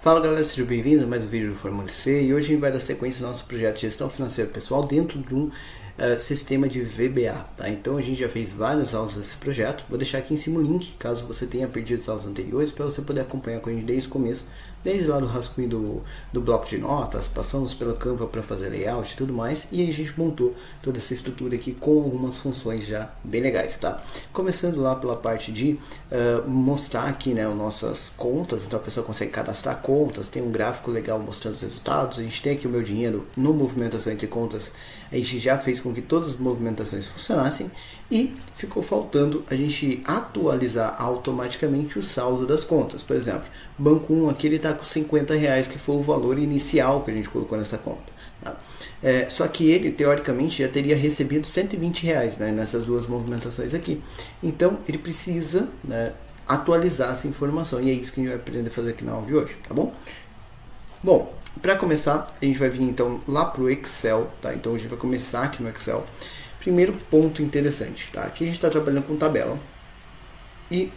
Fala galera, sejam bem-vindos a mais um vídeo do Fórmula C e hoje a gente vai dar sequência ao nosso projeto de gestão financeira pessoal dentro de um sistema de VBA, tá? Então a gente já fez vários aulas desse projeto, vou deixar aqui em cima o link caso você tenha perdido as aulas anteriores para você poder acompanhar com a gente desde o começo, desde lá do rascunho do bloco de notas, passamos pela Canva para fazer layout e tudo mais, e aí a gente montou toda essa estrutura aqui com algumas funções já bem legais, tá? Começando lá pela parte de mostrar aqui, né, as nossas contas, então a pessoa consegue cadastrar contas, tem um gráfico legal mostrando os resultados, a gente tem aqui o meu dinheiro no movimentação entre contas, a gente já fez com que todas as movimentações funcionassem e ficou faltando a gente atualizar automaticamente o saldo das contas. Por exemplo, banco 1 aqui ele está com R$50, que foi o valor inicial que a gente colocou nessa conta, tá? Só que ele teoricamente já teria recebido R$120, né, nessas duas movimentações aqui, então ele precisa, né, atualizar essa informação e é isso que a gente vai aprender a fazer aqui na aula de hoje, tá bom? Bom, para começar, a gente vai vir então lá para o Excel, tá? Então a gente vai começar aqui no Excel. Primeiro ponto interessante, tá? Aqui a gente está trabalhando com tabela. E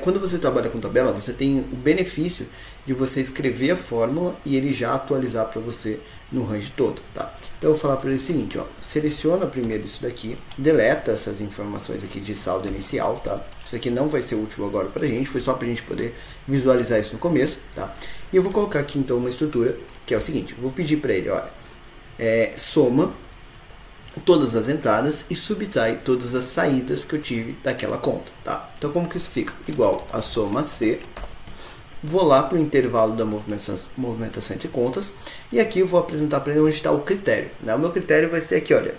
quando você trabalha com tabela, você tem o benefício de você escrever a fórmula e ele já atualizar para você no range todo, tá? Então eu vou falar para ele o seguinte, ó, seleciona primeiro isso daqui, deleta essas informações aqui de saldo inicial, tá? Isso aqui não vai ser útil agora para a gente, foi só para a gente poder visualizar isso no começo, tá? E eu vou colocar aqui então uma estrutura que é o seguinte, eu vou pedir para ele, olha, soma todas as entradas e subtrai todas as saídas que eu tive daquela conta, tá? Então como que isso fica? Igual a soma C, vou lá para o intervalo da movimentação entre contas e aqui eu vou apresentar para ele onde está o critério, né? O meu critério vai ser aqui, olha,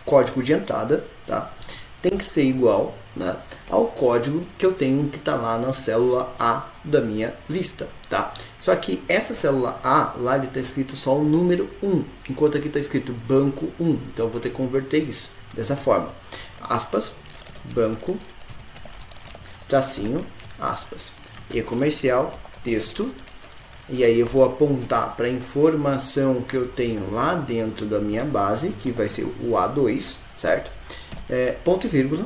código de entrada, tá? Tem que ser igual, né, ao código que eu tenho que está lá na célula A da minha lista, tá? Só que essa célula A, lá ele está escrito só o número 1, enquanto aqui está escrito banco 1, então eu vou ter que converter isso dessa forma, aspas, banco, tracinho, aspas, e comercial, texto, e aí eu vou apontar para a informação que eu tenho lá dentro da minha base, que vai ser o A2, certo? Ponto e vírgula,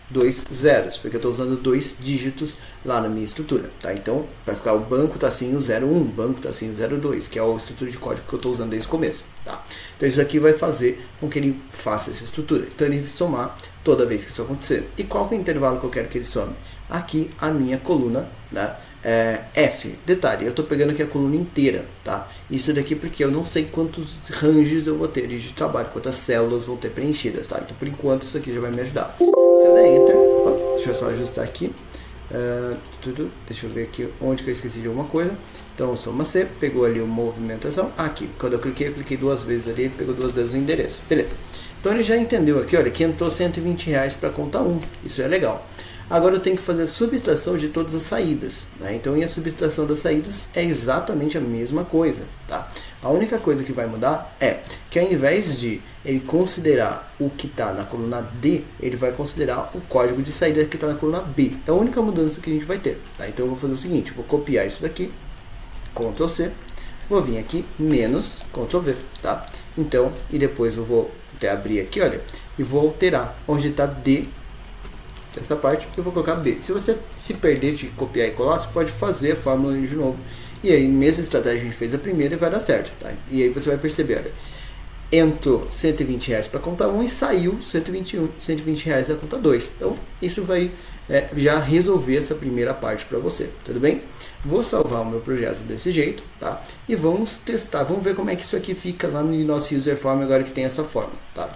2 zeros, porque eu estou usando 2 dígitos lá na minha estrutura, tá? Então, vai ficar o banco tracinho 01, banco tracinho 02, que é a estrutura de código que eu estou usando desde o começo, tá? Então, isso aqui vai fazer com que ele faça essa estrutura. Então, ele vai somar toda vez que isso acontecer. E qual que é o intervalo que eu quero que ele some? Aqui, a minha coluna, né? F, detalhe, eu estou pegando aqui a coluna inteira, tá? Isso daqui porque eu não sei quantos ranges eu vou ter de trabalho, quantas células vão ter preenchidas, tá? Então por enquanto isso aqui já vai me ajudar. Se eu der Enter, deixa eu só ajustar aqui, deixa eu ver aqui onde que eu esqueci de alguma coisa. Então soma C, pegou ali o movimentação, aqui, quando eu cliquei 2 vezes ali, ele pegou 2 vezes o endereço, beleza. Então ele já entendeu aqui, olha, que entrou R$120 para conta 1, isso é legal. Agora eu tenho que fazer a subtração de todas as saídas, né? Então, a subtração das saídas é exatamente a mesma coisa, tá? A única coisa que vai mudar é que ao invés de ele considerar o que está na coluna D, ele vai considerar o código de saída que está na coluna B. É a única mudança que a gente vai ter, tá? Então, eu vou fazer o seguinte, eu vou copiar isso daqui, Ctrl C, vou vir aqui, menos, Ctrl V, tá? Então, e depois eu vou até abrir aqui, olha, e vou alterar onde está D, essa parte eu vou colocar B. Se você se perder de copiar e colar, você pode fazer a fórmula de novo. E aí, mesma estratégia que a gente fez a primeira e vai dar certo, tá? E aí você vai perceber, olha, entrou R$120 para conta 1 e saiu R$120 da conta 2. Então, isso vai já resolver essa primeira parte para você, tudo bem? Vou salvar o meu projeto desse jeito, tá? E vamos testar, vamos ver como é que isso aqui fica lá no nosso user form agora que tem essa forma, tá?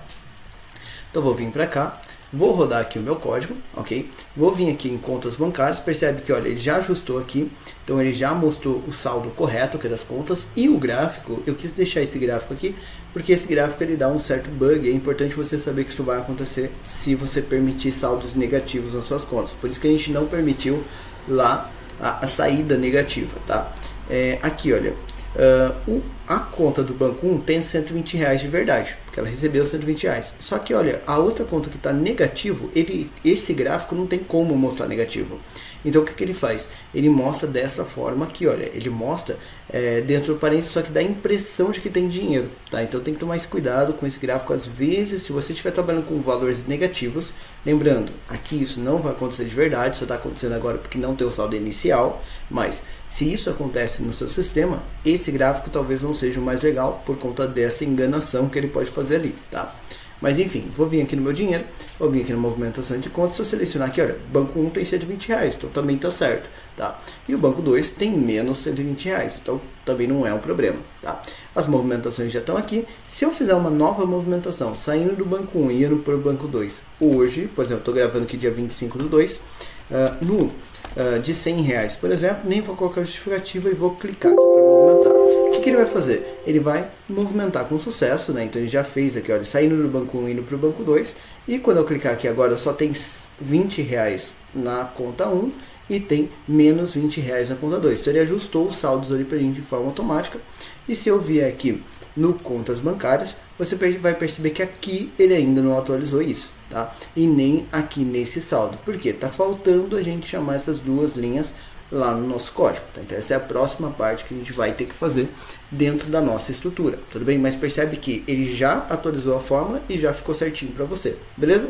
Então, vou vir para cá. Vou rodar aqui o meu código, ok? Vou vir aqui em contas bancárias, percebe que, olha, ele já ajustou aqui, então ele já mostrou o saldo correto aqui das contas e o gráfico, eu quis deixar esse gráfico aqui, porque esse gráfico ele dá um certo bug, é importante você saber que isso vai acontecer se você permitir saldos negativos nas suas contas, por isso que a gente não permitiu lá a saída negativa, tá? Aqui, olha, a conta do banco 1 tem R$120 de verdade, porque ela recebeu R$120. Só que olha, a outra conta que está negativo, esse gráfico não tem como mostrar negativo. Então o que ele faz? Ele mostra dessa forma aqui, olha, ele mostra dentro do parênteses, só que dá a impressão de que tem dinheiro, tá? Então tem que tomar esse cuidado com esse gráfico. Às vezes, se você estiver trabalhando com valores negativos, lembrando, aqui isso não vai acontecer de verdade, só está acontecendo agora porque não tem o saldo inicial, mas se isso acontece no seu sistema, esse gráfico talvez não seja o mais legal por conta dessa enganação que ele pode fazer ali, tá? Mas enfim, vou vir aqui no meu dinheiro, vou vir aqui na movimentação de contas, se eu selecionar aqui, olha, banco 1 tem R$120, então também está certo, tá? E o banco 2 tem menos R$120, então também não é um problema, tá? As movimentações já estão aqui. Se eu fizer uma nova movimentação, saindo do banco 1 e indo para o banco 2, hoje, por exemplo, estou gravando aqui dia 25/2, de R$100, por exemplo, nem vou colocar justificativa e vou clicar aqui para movimentar. O que ele vai fazer? Ele vai movimentar com sucesso, né? Então ele já fez aqui, olha, saindo do banco 1 e indo para o banco 2. E quando eu clicar aqui agora, só tem R$20 na conta 1 e tem menos R$20 na conta 2. Então ele ajustou os saldos ali para a gente de forma automática. E se eu vier aqui no contas bancárias, você vai perceber que aqui ele ainda não atualizou isso, tá? E nem aqui nesse saldo. Por quê? Tá faltando a gente chamar essas duas linhas lá no nosso código, tá? Então essa é a próxima parte que a gente vai ter que fazer dentro da nossa estrutura, tudo bem? Mas percebe que ele já atualizou a fórmula e já ficou certinho para você, beleza?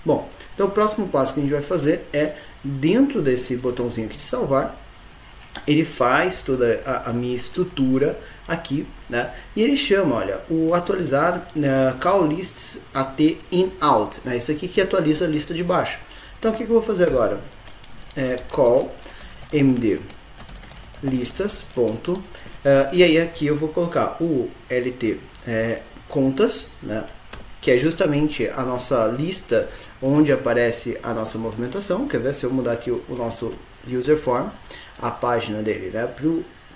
Bom, então o próximo passo que a gente vai fazer é, dentro desse botãozinho aqui de salvar, ele faz toda a minha estrutura aqui, né? E ele chama, olha, o atualizar call lists at in out, né? Isso aqui que atualiza a lista de baixo. Então o que eu vou fazer agora? Call md listas ponto, e aí aqui eu vou colocar o lt contas, né? Que é justamente a nossa lista onde aparece a nossa movimentação. Quer ver? Se eu mudar aqui o nosso user form, a página dele, né, para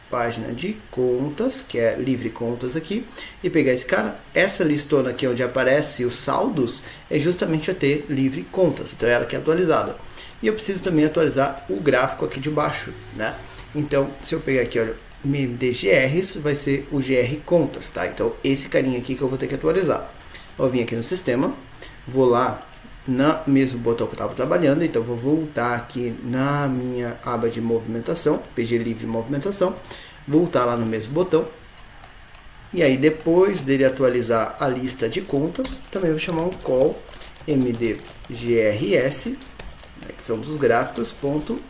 página de contas, que é livre contas aqui, e pegar esse cara, essa listona aqui onde aparece os saldos é justamente a ter livre contas, então ela que é atualizada. E eu preciso também atualizar o gráfico aqui de baixo, né? Então, se eu pegar aqui, olha, MDGRs, vai ser o GR contas, tá? Então, esse carinha aqui que eu vou ter que atualizar. Eu vim aqui no sistema, vou lá no mesmo botão que eu estava trabalhando, então vou voltar aqui na minha aba de movimentação, PG livre movimentação, voltar lá no mesmo botão, e aí depois dele atualizar a lista de contas, também vou chamar um call mdgrs, né, que são dos gráficos,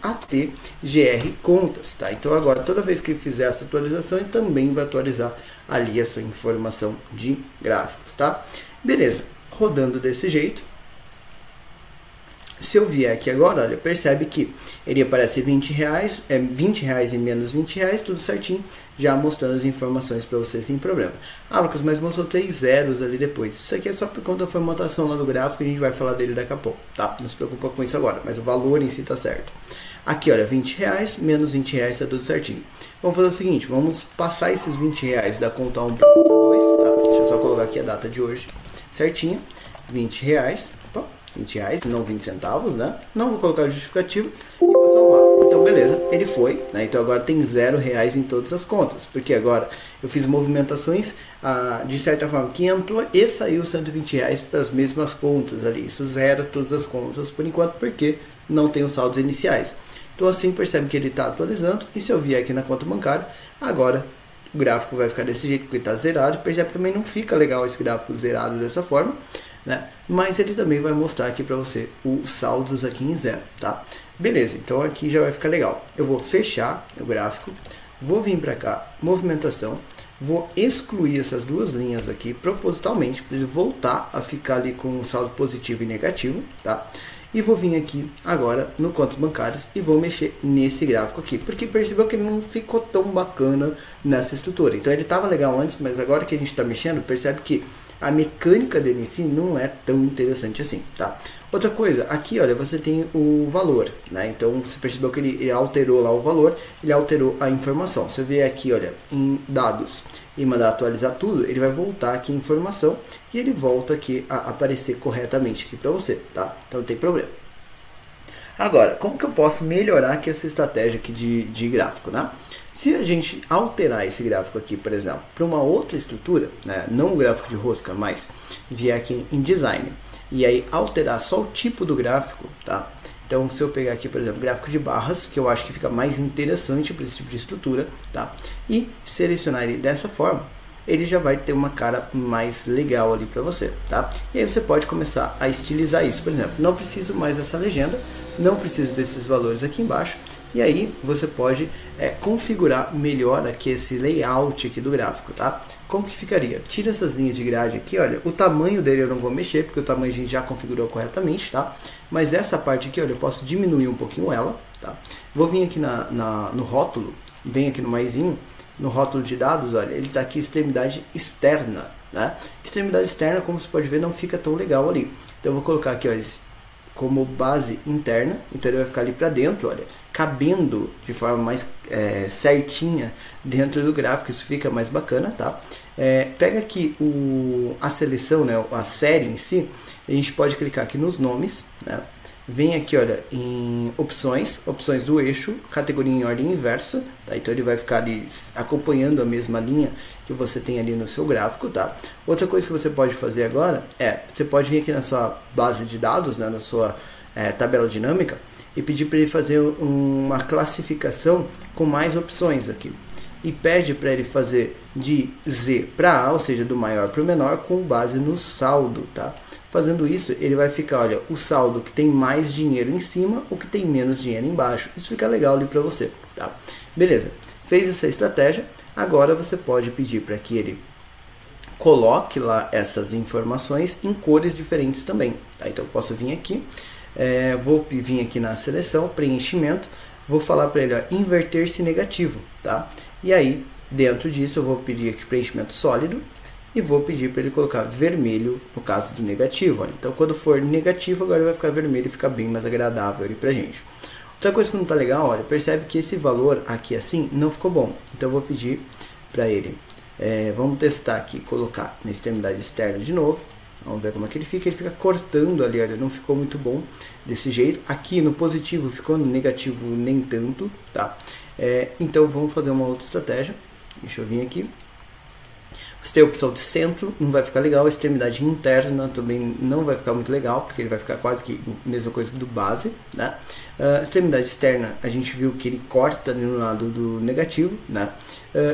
.at gr contas, tá? Então agora toda vez que ele fizer essa atualização, ele também vai atualizar ali a sua informação de gráficos, tá? Beleza, rodando desse jeito. Se eu vier aqui agora, olha, percebe que ele aparece R$20, R$20 e menos R$20, tudo certinho, já mostrando as informações para você sem problema. Ah, Lucas, mas mostrou 3 zeros ali depois. Isso aqui é só por conta da formatação lá do gráfico, a gente vai falar dele daqui a pouco, tá? Não se preocupa com isso agora, mas o valor em si tá certo. Aqui, olha, R$20, menos R$20, tá tudo certinho. Vamos fazer o seguinte, vamos passar esses R$20 da conta 1 para a conta 2, tá? Deixa eu só colocar aqui a data de hoje certinho, R$20, opa, R$20, não 20 centavos, né? Não vou colocar o justificativo e vou salvar. Então, beleza, ele foi, né? Então agora tem R$0 em todas as contas, porque agora eu fiz movimentações de certa forma que entrou e saiu R$120 para as mesmas contas ali. Isso zera todas as contas por enquanto, porque não tem os saldos iniciais. Então assim percebe que ele está atualizando, e se eu vier aqui na conta bancária, agora o gráfico vai ficar desse jeito porque está zerado. Percebe que também não fica legal esse gráfico zerado dessa forma, né? Mas ele também vai mostrar aqui para você os saldos aqui em zero, tá? Beleza, então aqui já vai ficar legal. Eu vou fechar o gráfico, vou vir para cá, movimentação, vou excluir essas duas linhas aqui propositalmente para ele voltar a ficar ali com um saldo positivo e negativo, tá? E vou vir aqui agora no contas bancárias e vou mexer nesse gráfico aqui, porque percebeu que ele não ficou tão bacana nessa estrutura. Então ele estava legal antes, mas agora que a gente está mexendo, percebe que a mecânica dele em si não é tão interessante assim, tá? Outra coisa, aqui, olha, você tem o valor, né? Então você percebeu que ele alterou lá o valor, ele alterou a informação. Se eu vier aqui, olha, em dados e mandar atualizar tudo, ele vai voltar aqui em informação e ele volta aqui a aparecer corretamente aqui para você, tá? Então não tem problema. Agora, como que eu posso melhorar aqui essa estratégia aqui de gráfico, né? Se a gente alterar esse gráfico aqui, por exemplo, para uma outra estrutura, né, não o gráfico de rosca, mas vier aqui em Design, e aí alterar só o tipo do gráfico, tá? Então, se eu pegar aqui, por exemplo, gráfico de barras, que eu acho que fica mais interessante para esse tipo de estrutura, tá? E selecionar ele dessa forma, ele já vai ter uma cara mais legal ali para você, tá? E aí você pode começar a estilizar isso. Por exemplo, não preciso mais dessa legenda, não preciso desses valores aqui embaixo, e aí você pode configurar melhor aqui esse layout aqui do gráfico, tá? Como que ficaria? Tira essas linhas de grade aqui, olha, o tamanho dele eu não vou mexer, porque o tamanho a gente já configurou corretamente, tá? Mas essa parte aqui, olha, eu posso diminuir um pouquinho ela, tá? Vou vir aqui no rótulo, venho aqui no maisinho, no rótulo de dados, olha, ele está aqui extremidade externa, né? Extremidade externa, como você pode ver, não fica tão legal ali. Então eu vou colocar aqui, ó, como base interna, então ele vai ficar ali para dentro, olha, cabendo de forma mais certinha dentro do gráfico, isso fica mais bacana, tá? Pega aqui a seleção, né, a série em si, a gente pode clicar aqui nos nomes, né? Vem aqui, olha, em opções do eixo, categoria em ordem inversa, tá? Então ele vai ficar ali acompanhando a mesma linha que você tem ali no seu gráfico, tá? Outra coisa que você pode fazer agora você pode vir aqui na sua base de dados, né, na sua tabela dinâmica, e pedir para ele fazer uma classificação com mais opções aqui. E pede para ele fazer de Z para A, ou seja, do maior para o menor, com base no saldo, tá? Fazendo isso, ele vai ficar, olha, o saldo que tem mais dinheiro em cima, o que tem menos dinheiro embaixo. Isso fica legal ali para você, tá? Beleza. Fez essa estratégia, agora você pode pedir para que ele coloque lá essas informações em cores diferentes também, tá? Então eu posso vir aqui, vou vir aqui na seleção, preenchimento, vou falar para ele, ó, inverter-se negativo, tá? E aí, dentro disso, eu vou pedir aqui preenchimento sólido, e vou pedir para ele colocar vermelho no caso do negativo. Olha. Então, quando for negativo, agora vai ficar vermelho e fica bem mais agradável ali pra gente. Outra coisa que não está legal, olha, percebe que esse valor aqui assim não ficou bom. Então, eu vou pedir para ele, vamos testar aqui, colocar na extremidade externa de novo. Vamos ver como é que ele fica cortando ali, olha, não ficou muito bom desse jeito. Aqui no positivo ficou, no negativo nem tanto, tá? Então, vamos fazer uma outra estratégia. Deixa eu vir aqui. Você tem a opção de centro, não vai ficar legal. A extremidade interna também não vai ficar muito legal, porque ele vai ficar quase que a mesma coisa do base, né? Extremidade externa, a gente viu que ele corta no lado do negativo, né?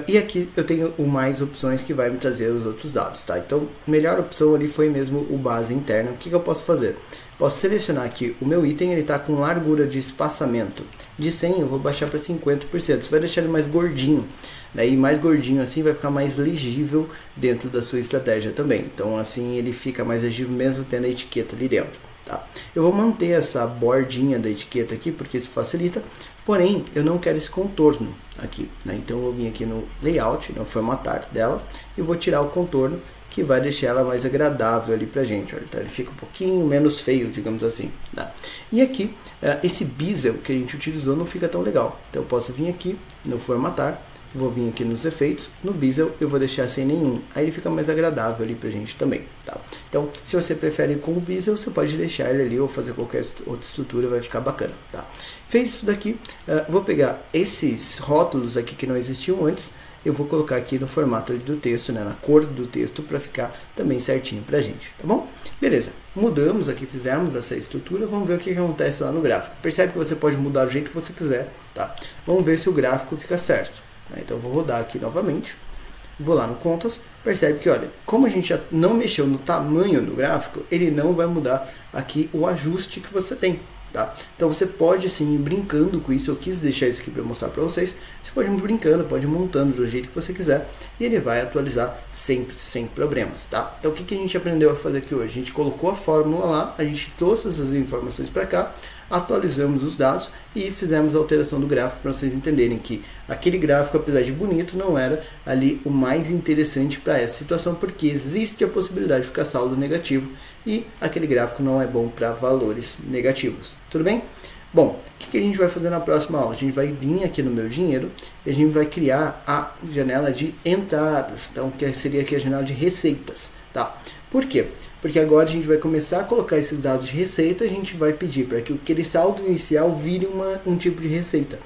E aqui eu tenho mais opções que vai me trazer os outros dados, tá? Então, a melhor opção ali foi mesmo o base interna. O que eu posso fazer? Posso selecionar aqui o meu item, ele está com largura de espaçamento de 100, eu vou baixar para 50%. Você vai deixar ele mais gordinho, daí mais gordinho assim vai ficar mais legível dentro da sua estratégia também. Então assim ele fica mais legível mesmo tendo a etiqueta ali dentro, tá? Eu vou manter essa bordinha da etiqueta aqui porque isso facilita, porém eu não quero esse contorno aqui, né? Então eu vou vir aqui no layout, no formatar dela e vou tirar o contorno, que vai deixar ela mais agradável ali pra gente, olha, então ele fica um pouquinho menos feio, digamos assim, né? E aqui, esse bezel que a gente utilizou não fica tão legal, então eu posso vir aqui no formatar, vou vir aqui nos efeitos, no bezel eu vou deixar sem nenhum, aí ele fica mais agradável ali pra gente também, tá? Então, se você prefere com o bezel, você pode deixar ele ali ou fazer qualquer outra estrutura, vai ficar bacana, tá? Fez isso daqui, vou pegar esses rótulos aqui que não existiam antes, eu vou colocar aqui no formato do texto, né, na cor do texto, para ficar também certinho pra gente, tá bom? Beleza, mudamos aqui, fizemos essa estrutura, vamos ver o que acontece lá no gráfico. Percebe que você pode mudar do jeito que você quiser, tá? Vamos ver se o gráfico fica certo, né? Então eu vou rodar aqui novamente, vou lá no contas, percebe que, olha, como a gente já não mexeu no tamanho do gráfico, ele não vai mudar aqui o ajuste que você tem. Tá? Então você pode sim ir brincando com isso, eu quis deixar isso aqui para mostrar para vocês, você pode ir brincando, pode ir montando do jeito que você quiser e ele vai atualizar sempre, sem problemas, tá? Então o que a gente aprendeu a fazer aqui hoje? A gente colocou a fórmula lá, a gente trouxe essas informações para cá, atualizamos os dados e fizemos a alteração do gráfico para vocês entenderem que aquele gráfico, apesar de bonito, não era ali o mais interessante para essa situação, porque existe a possibilidade de ficar saldo negativo e aquele gráfico não é bom para valores negativos. Tudo bem? Bom, o que a gente vai fazer na próxima aula? A gente vai vir aqui no meu dinheiro e a gente vai criar a janela de entradas, então que seria aqui a janela de receitas, tá? Por quê? Porque agora a gente vai começar a colocar esses dados de receita, a gente vai pedir para que aquele saldo inicial vire um tipo de receita.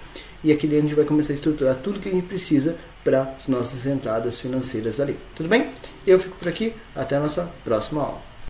e aqui dentro a gente vai começar a estruturar tudo que a gente precisa para as nossas entradas financeiras ali. Tudo bem? Eu fico por aqui, até a nossa próxima aula.